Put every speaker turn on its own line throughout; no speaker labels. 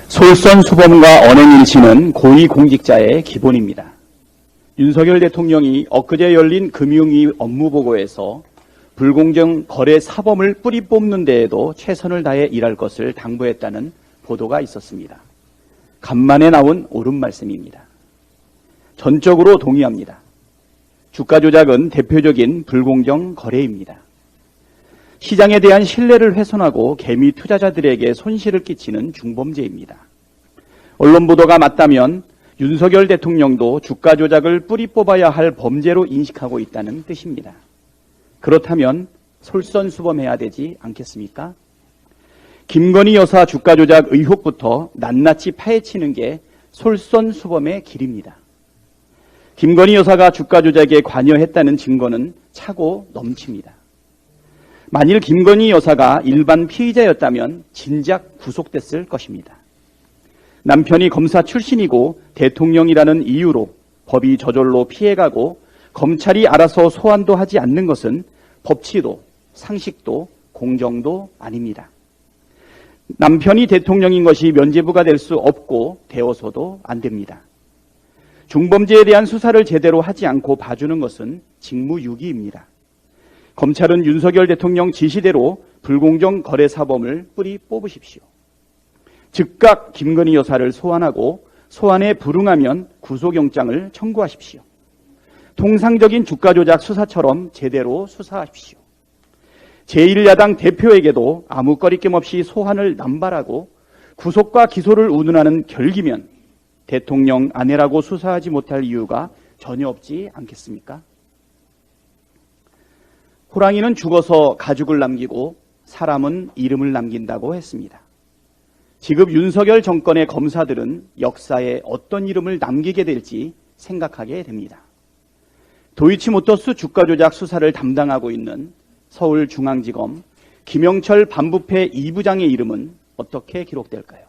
솔선수범과 언행일치는 고위공직자의 기본입니다. 윤석열 대통령이 엊그제 열린 금융위 업무보고에서 불공정 거래 사범을 뿌리 뽑는 데에도 최선을 다해 일할 것을 당부했다는 보도가 있었습니다. 간만에 나온 옳은 말씀입니다. 전적으로 동의합니다. 주가 조작은 대표적인 불공정 거래입니다. 시장에 대한 신뢰를 훼손하고 개미 투자자들에게 손실을 끼치는 중범죄입니다. 언론 보도가 맞다면 윤석열 대통령도 주가 조작을 뿌리 뽑아야 할 범죄로 인식하고 있다는 뜻입니다. 그렇다면 솔선수범해야 되지 않겠습니까? 김건희 여사 주가 조작 의혹부터 낱낱이 파헤치는 게 솔선수범의 길입니다. 김건희 여사가 주가 조작에 관여했다는 증거는 차고 넘칩니다. 만일 김건희 여사가 일반 피의자였다면 진작 구속됐을 것입니다. 남편이 검사 출신이고 대통령이라는 이유로 법이 저절로 피해가고 검찰이 알아서 소환도 하지 않는 것은 법치도 상식도 공정도 아닙니다. 남편이 대통령인 것이 면죄부가 될 수 없고 되어서도 안 됩니다. 중범죄에 대한 수사를 제대로 하지 않고 봐주는 것은 직무유기입니다. 검찰은 윤석열 대통령 지시대로 불공정 거래 사범을 뿌리 뽑으십시오. 즉각 김건희 여사를 소환하고 소환에 불응하면 구속영장을 청구하십시오. 통상적인 주가 조작 수사처럼 제대로 수사하십시오. 제1야당 대표에게도 아무 거리낌 없이 소환을 남발하고 구속과 기소를 운운하는 결기면 대통령 아내라고 수사하지 못할 이유가 전혀 없지 않겠습니까? 호랑이는 죽어서 가죽을 남기고 사람은 이름을 남긴다고 했습니다. 지금 윤석열 정권의 검사들은 역사에 어떤 이름을 남기게 될지 생각하게 됩니다. 도이치모터스 주가 조작 수사를 담당하고 있는 서울중앙지검 김영철 반부패 2부장의 이름은 어떻게 기록될까요?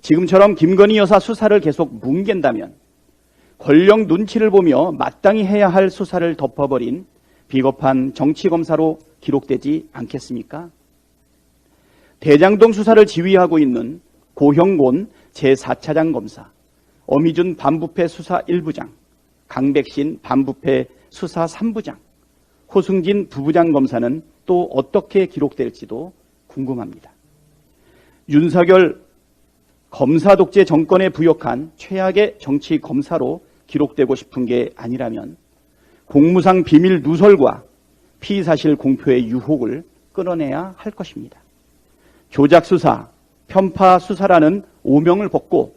지금처럼 김건희 여사 수사를 계속 뭉갠다면 권력 눈치를 보며 마땅히 해야 할 수사를 덮어버린 비겁한 정치검사로 기록되지 않겠습니까? 대장동 수사를 지휘하고 있는 고형곤 제4차장 검사, 어미준 반부패 수사 1부장, 강백신 반부패 수사 3부장, 호승진 부부장 검사는 또 어떻게 기록될지도 궁금합니다. 윤석열 검사 독재 정권에 부역한 최악의 정치 검사로 기록되고 싶은 게 아니라면 공무상 비밀 누설과 피의사실 공표의 유혹을 끊어내야 할 것입니다. 조작 수사, 편파 수사라는 오명을 벗고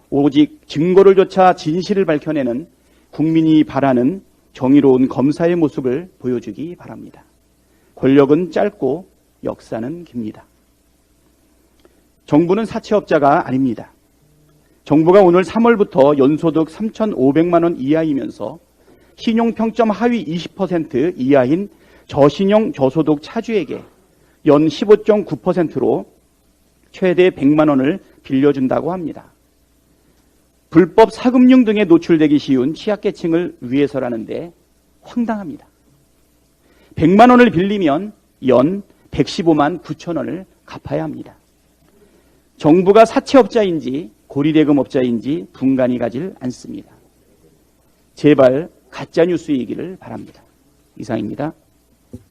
오직 증거를 조차 진실을 밝혀내는 국민이 바라는 정의로운 검사의 모습을 보여주기 바랍니다. 권력은 짧고 역사는 깁니다. 정부는 사채업자가 아닙니다. 정부가 오늘 3월부터 연소득 3,500만 원 이하이면서 신용평점 하위 20% 이하인 저신용 저소득 차주에게 연 15.9%로 최대 100만 원을 빌려준다고 합니다. 불법 사금융 등에 노출되기 쉬운 취약계층을 위해서라는데 황당합니다. 100만 원을 빌리면 연 115만 9천 원을 갚아야 합니다. 정부가 사채업자인지 고리대금업자인지 분간이 가질 않습니다. 제발 가짜뉴스이기를 바랍니다. 이상입니다.